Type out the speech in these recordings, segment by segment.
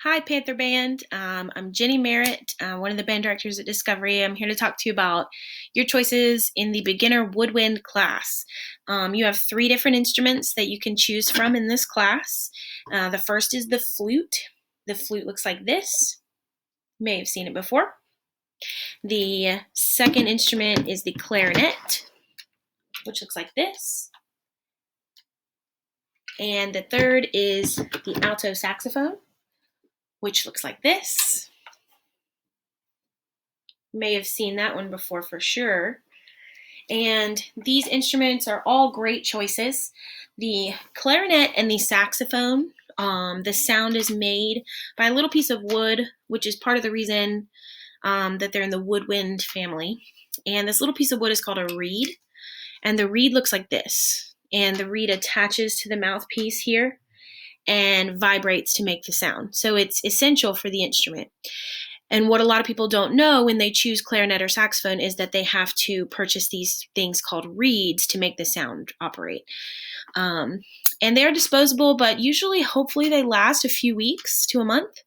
Hi, Panther Band. I'm Jenny Merritt, one of the band directors at Discovery. I'm here to talk to you about your choices in the beginner woodwind class. You have 3 different instruments that you can choose from in this class. The first is the flute. The flute looks like this. You may have seen it before. The second instrument is the clarinet, which looks like this. And the third is the alto saxophone, which looks like this. You may have seen that one before for sure. And these instruments are all great choices. The clarinet and the saxophone, the sound is made by a little piece of wood, which is part of the reason that they're in the woodwind family. And this little piece of wood is called a reed. And the reed looks like this. And the reed attaches to the mouthpiece here and vibrates to make the sound. So it's essential for the instrument. And what a lot of people don't know when they choose clarinet or saxophone is that they have to purchase these things called reeds to make the sound operate. And they're disposable, but usually, hopefully, they last a few weeks to a month.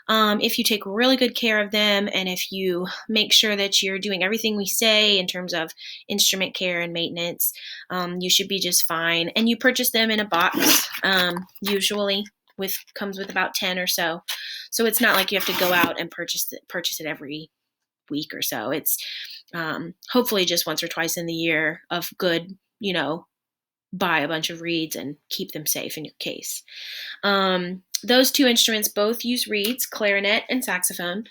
If you take really good care of them and if you make sure that you're doing everything we say in terms of instrument care and maintenance, you should be just fine. And you purchase them in a box, usually comes with about 10 or so. So it's not like you have to go out and purchase it every week or so. It's hopefully just once or twice in the year of good, buy a bunch of reeds and keep them safe in your case. Those 2 instruments both use reeds, clarinet and saxophone.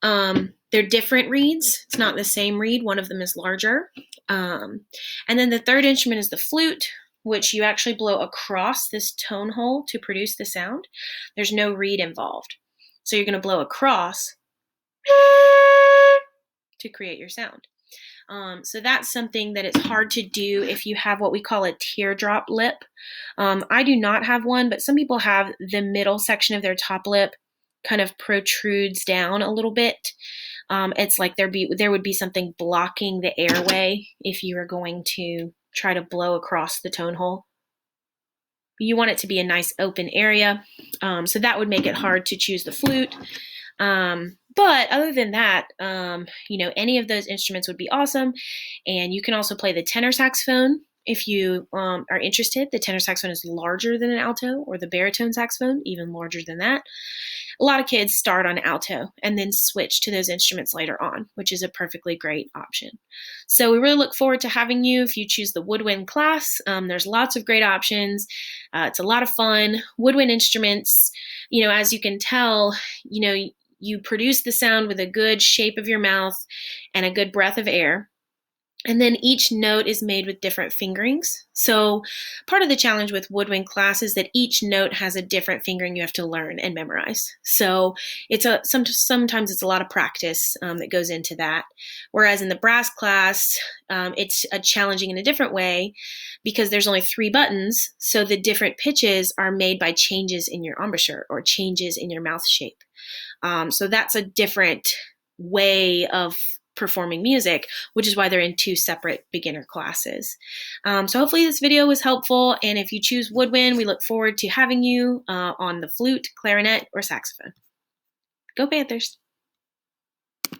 They're different reeds. It's not the same reed. One of them is larger. And then the third instrument is the flute, which you actually blow across this tone hole to produce the sound. There's no reed involved. So you're going to blow across to create your sound. So that's something that it's hard to do if you have what we call a teardrop lip. I do not have one, but some people have the middle section of their top lip kind of protrudes down a little bit. It's like there would be something blocking the airway if you were going to try to blow across the tone hole. You want it to be a nice open area, so that would make it hard to choose the flute. But other than that, any of those instruments would be awesome. And you can also play the tenor saxophone if you are interested. The tenor saxophone is larger than an alto, or the baritone saxophone, even larger than that. A lot of kids start on alto and then switch to those instruments later on, which is a perfectly great option. So we really look forward to having you if you choose the woodwind class. There's lots of great options. It's a lot of fun. Woodwind instruments, as you can tell, you produce the sound with a good shape of your mouth and a good breath of air. And then each note is made with different fingerings. So part of the challenge with woodwind class is that each note has a different fingering you have to learn and memorize. So sometimes it's a lot of practice that goes into that. Whereas in the brass class, it's challenging in a different way because there's only 3 buttons. So the different pitches are made by changes in your embouchure or changes in your mouth shape. So that's a different way of performing music, which is why they're in 2 separate beginner classes. So hopefully this video was helpful. And if you choose woodwind, we look forward to having you on the flute, clarinet, or saxophone. Go Panthers!